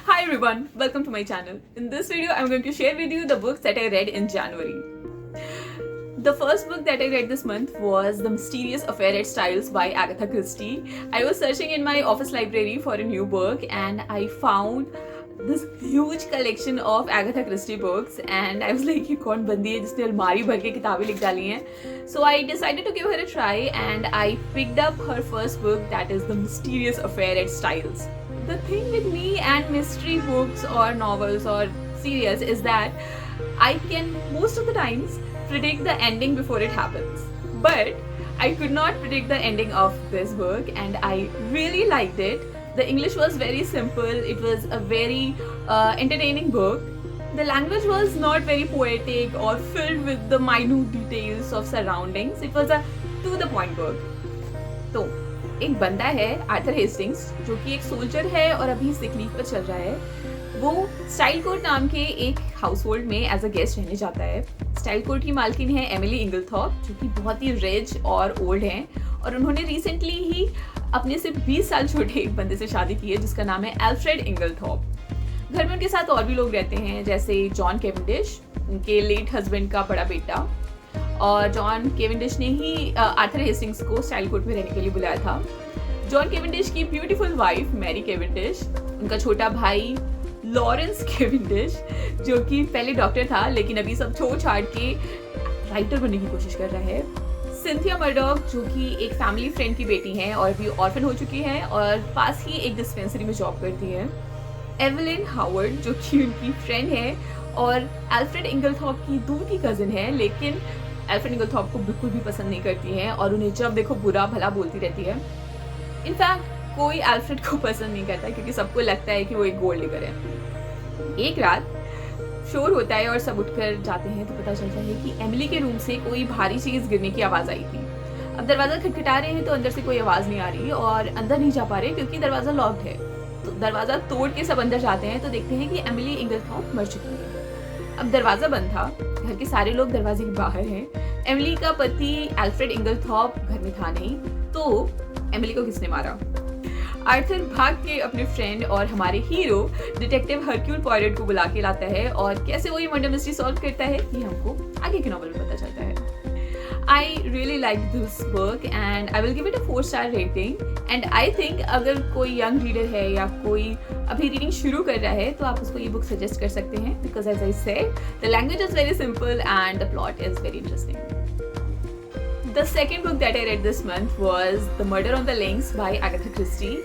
Hi everyone, welcome to my channel. In this video, I'm going to share with you the books that I read in January. The first book that I read this month was The Mysterious Affair at Styles by Agatha Christie. I was searching in my office library for a new book and I found this huge collection of Agatha Christie books and I was like, ये कौन बंदी है जिसने अलमारी भर के किताबें लिख डाली हैं? So I decided to give her a try and I picked up her first book, that is The Mysterious Affair at Styles. The thing with me and mystery books or novels or serials is that I can most of the times predict the ending before it happens. But I could not predict the ending of this book and I really liked it. The English was very simple. It was a very entertaining book. The language was not very poetic or filled with the minute details of surroundings. It was a to the point book. तो एक बंदा है Arthur Hastings जो कि एक soldier है और अभी सिक लीव पर चल रहा है. वो स्टाइल कोर्ट नाम के एक हाउस होल्ड में एज अ गेस्ट रहने जाता है. स्टाइल कोर्ट की मालकिन है एमिली इंगलथॉर्प जो कि बहुत ही रिच और ओल्ड हैं और उन्होंने रिसेंटली ही अपने से 20 साल छोटे एक बंदे से शादी की है जिसका नाम है एल्फ्रेड इंगलथॉर्प. घर में उनके साथ और भी लोग रहते हैं जैसे जॉन केवेंडिश, उनके लेट हस्बैंड का बड़ा बेटा. और जॉन केवेंडिश ने ही आर्थर हेस्टिंग्स को स्टाइल कोर्ट में रहने के लिए बुलाया था. जॉन केवेंडिश की ब्यूटीफुल वाइफ मैरी केवेंडिश, उनका छोटा भाई लॉरेंस केवेंडिश जो कि पहले डॉक्टर था लेकिन अभी सब छोड़ छाड़ के राइटर बनने की कोशिश कर रहा है. सिंथिया मर्डॉक जो कि एक फैमिली फ्रेंड की बेटी हैं और अभी ऑर्फन हो चुकी हैं और पास ही एक डिस्पेंसरी में जॉब करती है. एवलिन हावर्ड जो कि उनकी फ्रेंड है और एल्फ्रेड इंगलथॉर्प की दूर की कजिन है लेकिन एल्फ्रेड इंगलथॉर्प को बिल्कुल भी पसंद नहीं करती है और उन्हें जब देखो बुरा भला बोलती रहती है. इनफैक्ट कोई एल्फ्रेड को पसंद नहीं करता क्योंकि सबको लगता है कि वो एक गोल्ड डिगर है. एक रात शोर होता है और सब उठकर जाते हैं तो पता चलता है कि एमिली के रूम से कोई भारी चीज गिरने की आवाज आई थी. अब दरवाजा खटखटा रहे हैं तो अंदर से कोई आवाज नहीं आ रही और अंदर नहीं जा पा रहे क्योंकि दरवाजा लॉक्ड है. तो दरवाजा तोड़ के सब अंदर जाते हैं तो देखते हैं कि एमिली इंगलथॉर्प मर चुकी है. अब दरवाजा बंद था, घर के सारे लोग दरवाजे के बाहर हैं. एमिली का पति एल्फ्रेड इंगलथॉर्प घर में था नहीं, तो एमिली को किसने मारा? आर्थर भाग के अपने फ्रेंड और हमारे हीरो डिटेक्टिव हरक्यूल पॉयरट को बुला के लाता है और कैसे वो ये मर्डर मिस्ट्री सॉल्व करता है ये हमको आगे के नॉवल में पता चलता है. I really liked this book and I will give it a 4-star rating and I think अगर कोई young reader है या कोई अभी reading शुरू कर रहा है तो आप उसको ये book suggest कर सकते हैं because as I said the language is very simple and the plot is very interesting. The second book that I read this month was The Murder on the Links by Agatha Christie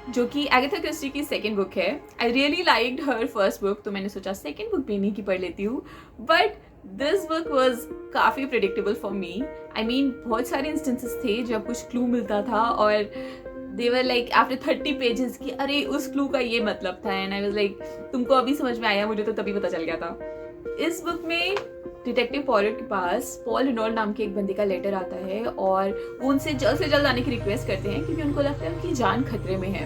जो कि Agatha Christie की second book है. I really liked her first book तो मैंने सोचा second book भी नहीं की पढ़ लेती हूँ. बट दिस बुक वॉज काफ़ी predictable for me. I mean बहुत सारे इंस्टेंसेस थे जब कुछ क्लू मिलता था और दे वर लाइक आफ्टर 30 पेजेस कि अरे उस क्लू का ये मतलब था एंड आई वाज लाइक तुमको अभी समझ में आया, मुझे तो तभी पता चल गया था. इस बुक में डिटेक्टिव पॉयरट के पास पॉल रेनॉल्ड नाम के एक बंदे का लेटर आता है और वो उनसे जल्द से जल्द आने की रिक्वेस्ट करते हैं क्योंकि उनको लगता है उनकी जान खतरे में है.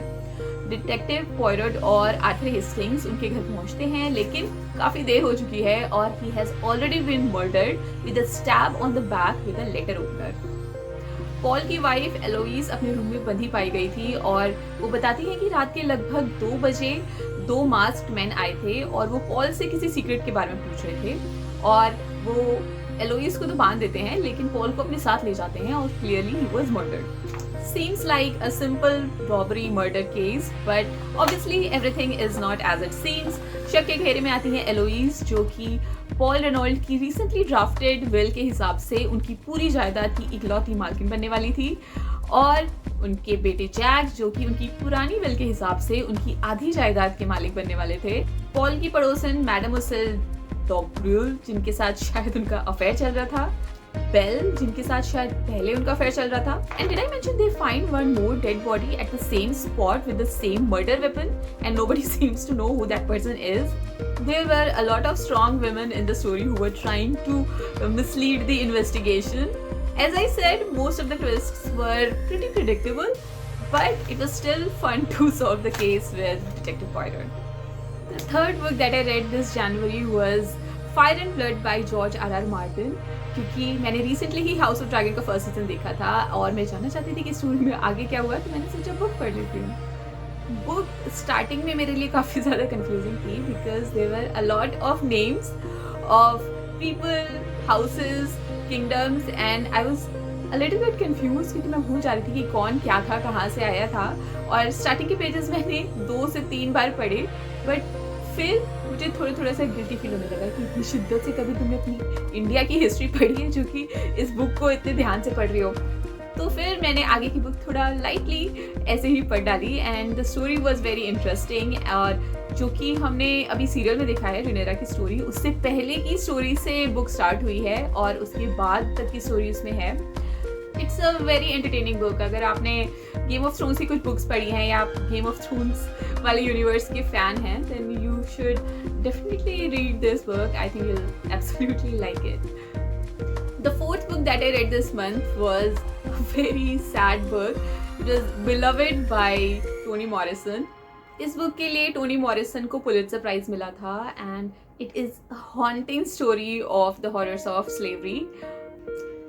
डिटेक्टिव पॉयरट और आर्थर हेस्टिंग्स उनके घर पहुंचते हैं लेकिन काफ़ी देर हो चुकी है और he has already been murdered with a stab on the back with a letter opener. Paul की वाइफ एलोइस अपने रूम में बंधी पाई गई थी और वो बताती है कि रात के लगभग 2 बजे 2 मास्क्ड मैन आए थे और वो पॉल से किसी सीक्रेट के बारे में पूछ रहे थे और वो एलोइस को तो बांध देते हैं लेकिन पॉल को अपने साथ ले जाते हैं और clearly he was murdered. Seems like a simple robbery murder case, but obviously everything is not as it seems. शक के घेरे में आती है एलोइस जो कि पॉल रेनॉल्ड की रिसेंटली ड्राफ्टेड विल के हिसाब से उनकी पूरी जायदाद की इकलौती मालकिन बनने वाली थी और उनके बेटे जैक जो कि उनकी पुरानी विल के हिसाब से उनकी आधी जायदाद के मालिक बनने वाले थे. पॉल की पड़ोसन मैडम उसिल डॉब्रूल जिनके साथ शायद उनका अफेयर चल रहा था, बेल जिनके साथ शायद पहले उनका अफेयर चल रहा था. And did I mention they find one more dead body at the same spot with the same murder weapon and nobody seems to know who that person is. There were a lot of strong women in the story who were trying to mislead the investigation. As I said, most of the twists were pretty predictable, but it was still fun to solve the case with Detective Poirot. The third book that I read this January was Fire and Blood by George R.R. Martin क्योंकि मैंने recently he house of dragon का first season देखा था और मैं जानना चाहती थी कि स्टोरी में आगे क्या हुआ तो मैंने सोचा बुक पढ़ लेती हूँ. बुक स्टार्टिंग में मेरे लिए काफ़ी ज़्यादा कंफ्यूजिंग थी because there were a lot of names of people, houses, kingdoms and I was a little bit confuse क्योंकि मैं भूल जा रही थी कि कौन क्या था, कहाँ से आया था। और स्टार्टिंग के पेजेस मैंने 2 से 3 बार पढ़े, बट फिर मुझे थोड़ा सा गिल्टी फील होने लगा कि इतनी शिद्दत से कभी तुमने अपनी इंडिया की हिस्ट्री पढ़ी है जो कि इस बुक को इतने ध्यान से पढ़ रही हो। तो फिर मैंने आगे की बुक थोड़ा लाइटली ऐसे ही पढ़ डाली and the story was very interesting. और जो कि हमने अभी सीरियल में देखा है रिनेरा की स्टोरी, उससे पहले की स्टोरी से बुक स्टार्ट हुई है और उसके बाद तक की स्टोरी उसमें है। It's a very entertaining book. अगर आपने गेम ऑफ थ्रोन्स की कुछ बुक्स पढ़ी हैं या आप गेम ऑफ थ्रोन्स वाले यूनिवर्स के फैन हैं, then you should definitely read this book. I think you'll absolutely like it. The fourth book that I read this month was a very sad book. It was Beloved by Toni Morrison. इस book के लिए Tony Morrison को Pulitzer prize मिला था and it is a haunting story of the horrors of slavery.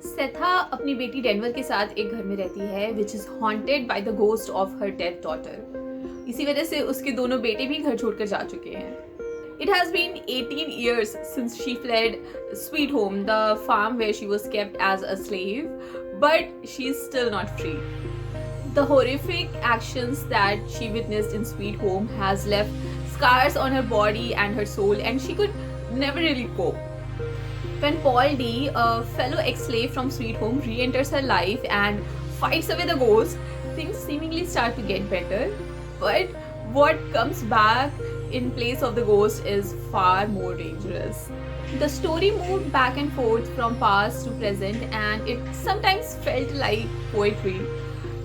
सेथा अपनी बेटी Denver के साथ एक घर में रहती है which is haunted by the ghost of her dead daughter. इसी वजह से उसके दोनों बेटे भी घर छोड़कर जा चुके हैं। It has been 18 years since she fled Sweet Home, the farm where she was kept as a slave, but she's still not free. The horrific actions that she witnessed in Sweet Home has left scars on her body and her soul, and she could never really cope. When Paul D, a fellow ex-slave from Sweet Home, re-enters her life and fights away the ghost, things seemingly start to get better. But what comes back in place of the ghost is far more dangerous. The story moved back and forth from past to present and it sometimes felt like poetry.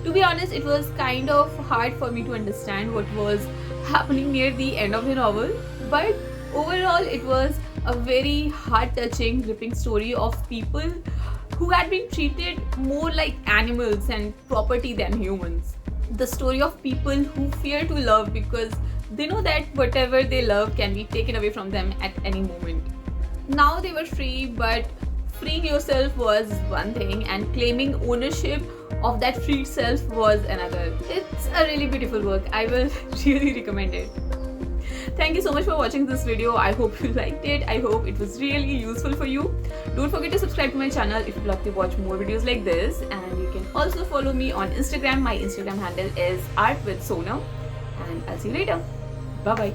To be honest, it was kind of hard for me to understand what was happening near the end of the novel, but overall it was a very heart-touching, gripping story of people who had been treated more like animals and property than humans. The story of people who fear to love because they know that whatever they love can be taken away from them at any moment. Now they were free, but freeing yourself was one thing and claiming ownership of that freed self was another. It's a really beautiful book. I will really recommend it. Thank you so much for watching this video. I hope you liked it. I hope it was really useful for you. Don't forget to subscribe to my channel if you'd love to watch more videos like this. And you can also follow me on Instagram. My Instagram handle is artwithsonam. And I'll see you later. Bye bye.